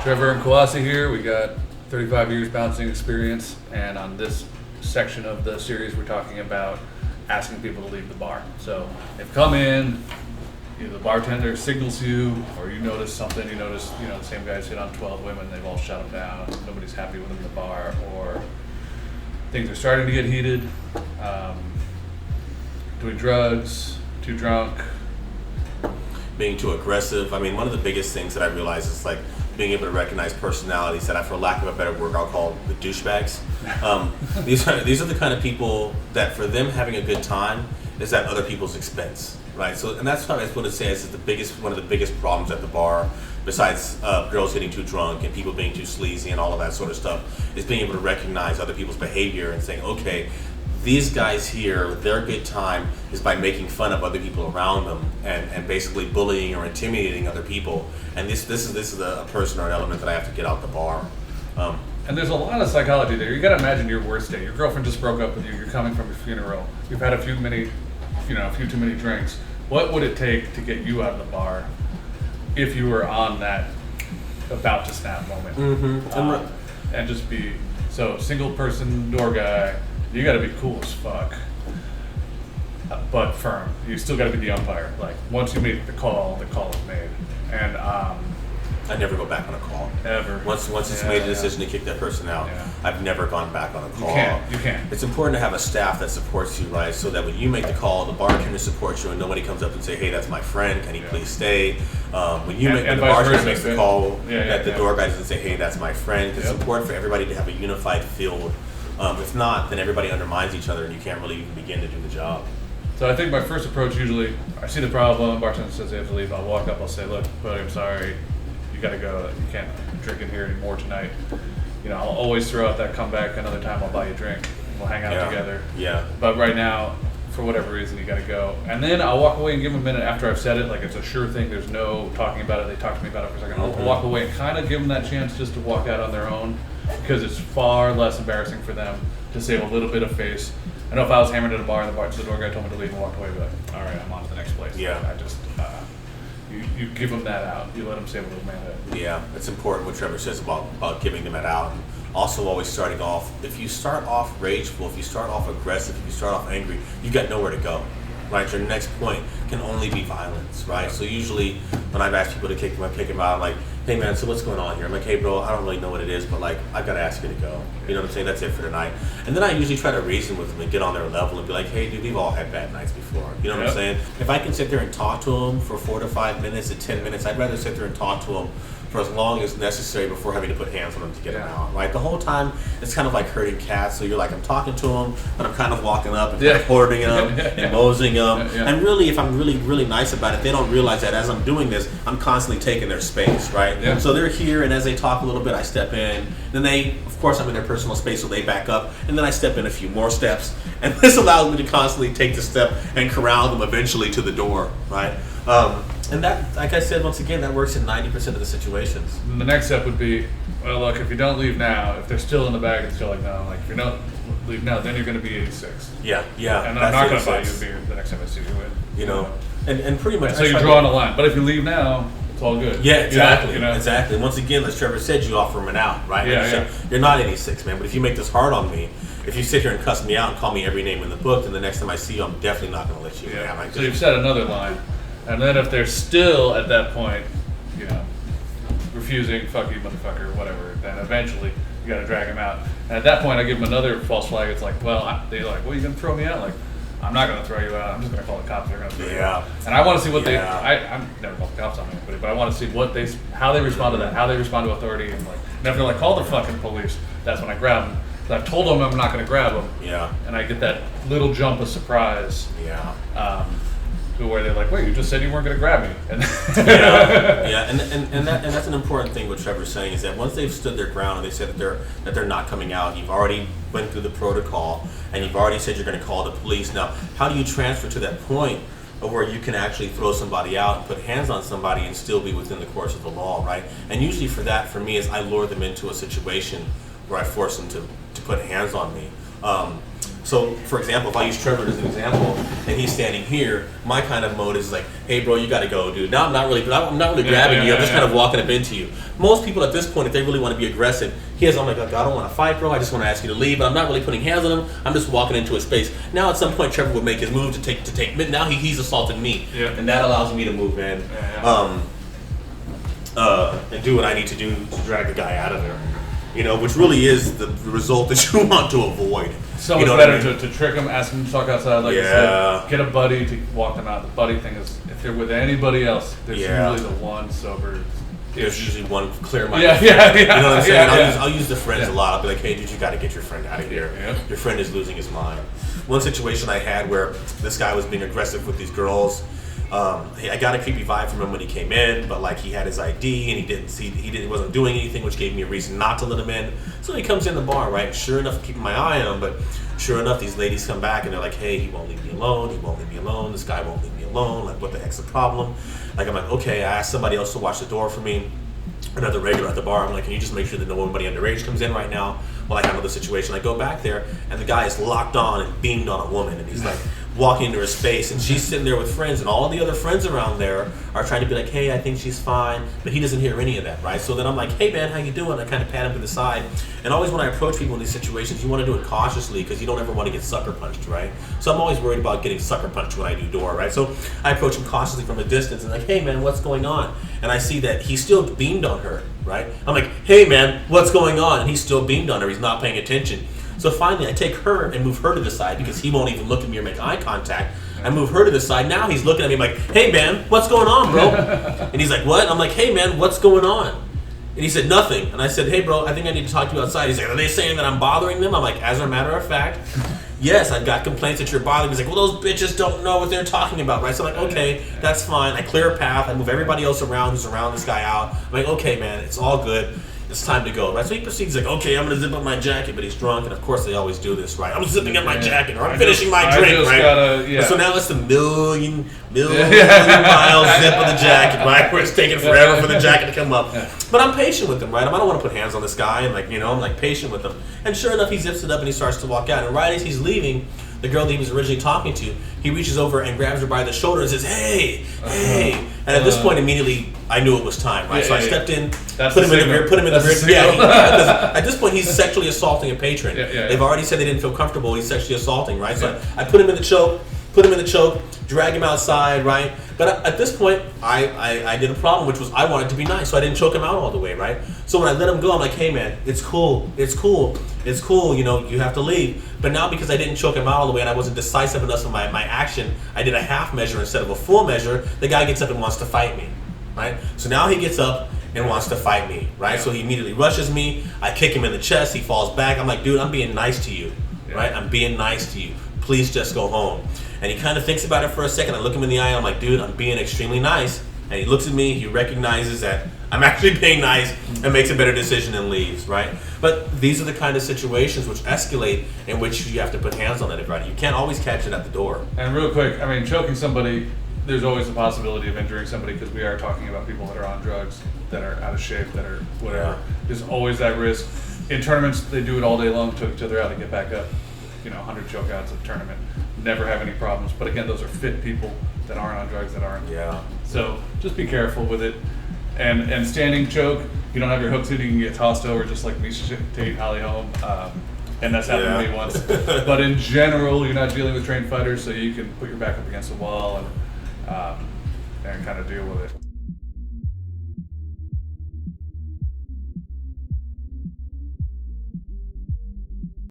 Trevor and Kewesi here. We got 35 years bouncing experience, and on this section of the series, we're talking about asking people to leave the bar. So they've come in, either the bartender signals you, or you notice something. You notice, the same guy's hit on 12 women. They've all shut them down. Nobody's happy with them in the bar, or things are starting to get heated. Doing drugs, too drunk. Being too aggressive. I mean, one of the biggest things that I realize is like being able to recognize personalities that, for lack of a better word, I'll call the douchebags. These are the kind of people that, for them having a good time, is at other people's expense, right? So, and that's what it says is one of the biggest problems at the bar, besides girls getting too drunk and people being too sleazy and all of that sort of stuff, is being able to recognize other people's behavior and saying, okay, these guys here, their good time is by making fun of other people around them and basically bullying or intimidating other people. And this is a person or an element that I have to get out the bar. And there's a lot of psychology there. You got to imagine your worst day. Your girlfriend just broke up with you. You're coming from a funeral. You've had a few too many drinks. What would it take to get you out of the bar if you were on that about to snap moment? Mm-hmm. And just be single person door guy. You got to be cool as fuck, but firm. You still got to be the umpire. Like, once you make the call is made. And I never go back on a call. Ever. Once it's made a decision to kick that person out, I've never gone back on a call. You can't. It's important to have a staff that supports you, right? So that when you make the call, the bartender supports you, and nobody comes up and say, "Hey, that's my friend. Can he please stay?" When the bartender makes the call, the door guy doesn't say, "Hey, that's my friend." It's important for everybody to have a unified field. If not, then everybody undermines each other, and you can't really even begin to do the job. So I think my first approach, usually, I see the problem, bartender says they have to leave, I'll walk up, I'll say, "Look, buddy, I'm sorry, you gotta go, you can't drink in here anymore tonight." I'll always throw out that comeback, another time I'll buy you a drink, we'll hang out together. Yeah. But right now, for whatever reason, you gotta go. And then I'll walk away and give them a minute after I've said it, like it's a sure thing, there's no talking about it, they talk to me about it for a second. I'll walk away and kind of give them that chance just to walk out on their own, because it's far less embarrassing for them to save a little bit of face. I know if I was hammered at a bar and the door guy told me to leave and walked away, but all right, I'm on to the next place. Yeah. I just, you give them that out. You let them save a little manhood. Yeah, it's important what Trevor says about giving them that out. And also always starting off, if you start off rageful, if you start off aggressive, if you start off angry, you got nowhere to go. Right, your next point can only be violence, right? So usually when I've asked people to kick them out, I'm like, "Hey man, so what's going on here?" I'm like, "Hey bro, I don't really know what it is, but like, I've got to ask you to go." You know what I'm saying? That's it for tonight. And then I usually try to reason with them and get on their level and be like, "Hey dude, we've all had bad nights before." You know what I'm saying? If I can sit there and talk to them for 4 to 5 minutes to 10 minutes, I'd rather sit there and talk to them for as long as necessary before having to put hands on them to get them out. Right? The whole time, it's kind of like herding cats. So you're like, I'm talking to them, but I'm kind of walking up and kind of hoarding them and moseying them. And really, if I'm really, really nice about it, they don't realize that as I'm doing this, I'm constantly taking their space, right? Yeah. So they're here, and as they talk a little bit, I step in. Then they, of course, I'm in their personal space, so they back up, and then I step in a few more steps. And this allows me to constantly take the step and corral them eventually to the door, right? And that, like I said, once again, that works in 90% of the situations. And the next step would be, well, look, if you don't leave now, if they're still in the bag and still like, no, like, if you don't leave now, then you're going to be 86. Yeah. And I'm not going to buy you a beer the next time I see you. And pretty much. And so you draw on a line. But if you leave now, it's all good. Yeah, exactly. Exactly. Once again, as Trevor said, you offer them an out, right? You're not 86, man. But if you make this hard on me, if you sit here and cuss me out and call me every name in the book, then the next time I see you, I'm definitely not going to let you down. So you've set another line. And then if they're still at that point, refusing, fuck you, motherfucker, whatever, then eventually you got to drag them out. And at that point, I give them another false flag. It's like, well, they're like, well, you going to throw me out? Like, I'm not going to throw you out. I'm just going to call the cops. They're going to throw you out. And I want to see what I'm never called the cops on anybody, but I want to see how they respond to that, how they respond to authority. And if they're like, call the fucking police, that's when I grab them. I've told them I'm not going to grab them. Yeah. And I get that little jump of surprise. Yeah. Where they're like, wait, you just said you weren't going to grab me. And and that's an important thing. What Trevor's saying is that once they've stood their ground and they said that they're not coming out, you've already went through the protocol and you've already said you're going to call the police. Now, how do you transfer to that point of where you can actually throw somebody out and put hands on somebody and still be within the course of the law, right? And usually for me is I lure them into a situation where I force them to put hands on me. So, for example, if I use Trevor as an example, and he's standing here, my kind of mode is like, "Hey, bro, you got to go, dude." Now I'm not really grabbing you. I'm just kind of walking up into you. Most people at this point, if they really want to be aggressive, I'm like, "I don't want to fight, bro. I just want to ask you to leave." But I'm not really putting hands on him. I'm just walking into his space. Now, at some point, Trevor would make his move to take. Now he's assaulted me, and that allows me to move in, and do what I need to do to drag the guy out of there. Which really is the result that you want to avoid. So it's better to trick them, ask them to talk outside, like you said, get a buddy to walk them out. The buddy thing is, if they're with anybody else, there's usually the one sober. There's usually one clear-minded. Yeah. You know what I'm saying? I'll use the friends a lot. I'll be like, "Hey, dude, you got to get your friend out of here. Your friend is losing his mind." One situation I had where this guy was being aggressive with these girls. I got a creepy vibe from him when he came in, but like he had his ID and he wasn't doing anything, which gave me a reason not to let him in. So he comes in the bar, right? Sure enough, keeping my eye on him, but sure enough, these ladies come back and they're like, "Hey, he won't leave me alone. He won't leave me alone. This guy won't leave me alone. Like, what the heck's the problem?" Like, I'm like, okay. I asked somebody else to watch the door for me. Another regular at the bar. I'm like, "Can you just make sure that nobody underage comes in right now while I handle the situation?" I go back there, and the guy is locked on and beamed on a woman, and he's like walking into her space, and she's sitting there with friends, and all of the other friends around there are trying to be like, "Hey, I think she's fine," but he doesn't hear any of that, right? So then I'm like, "Hey, man, how you doing?" I kind of pat him to the side, and always when I approach people in these situations, you want to do it cautiously because you don't ever want to get sucker punched, right? So I'm always worried about getting sucker punched when I do door, right? So I approach him cautiously from a distance and like, "Hey, man, what's going on?" And I see that he's still beamed on her, right? I'm like, "Hey, man, what's going on?" And he's still beamed on her. He's not paying attention. So finally, I take her and move her to the side because he won't even look at me or make eye contact. I move her to the side. Now he's looking at me like, "Hey, man, what's going on, bro?" And he's like, "What?" I'm like, "Hey, man, what's going on?" And he said, "Nothing." And I said, "Hey, bro, I think I need to talk to you outside." He's like, "Are they saying that I'm bothering them?" I'm like, "As a matter of fact, yes, I've got complaints that you're bothering me." He's like, "Well, those bitches don't know what they're talking about," right? So I'm like, "Okay, that's fine." I clear a path. I move everybody else around who's around this guy out. I'm like, "Okay, man, it's all good. It's time to go," right? So he proceeds like, "Okay, I'm gonna zip up my jacket," but he's drunk, and of course they always do this, right? "I'm zipping up my jacket," or "I'm finishing my drink," right? So now it's the million mile zip of the jacket, right? Where it's taking forever for the jacket to come up. But I'm patient with him, right? I don't want to put hands on this guy, and I'm like patient with him. And sure enough, he zips it up and he starts to walk out. And right as he's leaving, the girl that he was originally talking to, he reaches over and grabs her by the shoulder and says, "Hey, hey!" And at this point, immediately, I knew it was time, right? So I stepped in, put him in the rear. Yeah, at this point, he's sexually assaulting a patron. They've already said they didn't feel comfortable. He's sexually assaulting, right? So I put him in the choke, drag him outside, right? But at this point, I did a problem, which was I wanted to be nice, so I didn't choke him out all the way, right? So when I let him go, I'm like, "Hey, man, it's cool, you have to leave." But now because I didn't choke him out all the way and I wasn't decisive enough in my action, I did a half measure instead of a full measure, the guy gets up and wants to fight me, right? So now he gets up and wants to fight me, right? So he immediately rushes me, I kick him in the chest, he falls back. I'm like, "Dude, I'm being nice to you, right? I'm being nice to you. Please just go home." And he kind of thinks about it for a second. I look him in the eye. I'm like, "Dude, I'm being extremely nice." And he looks at me. He recognizes that I'm actually being nice and makes a better decision and leaves, right? But these are the kind of situations which escalate in which you have to put hands on everybody. You can't always catch it at the door. And real quick, choking somebody, there's always the possibility of injuring somebody because we are talking about people that are on drugs, that are out of shape, that are whatever. There's always that risk. In tournaments, they do it all day long, choke each other out and get back up. 100 chokeouts a tournament. Never have any problems. But again, those are fit people that aren't on drugs, that aren't. Yeah. So just be careful with it. And standing choke, you don't have your hooks in, you can get tossed over just like me taking Holly home. And that's happened to me once. But in general, you're not dealing with trained fighters, so you can put your back up against the wall and kind of deal with it.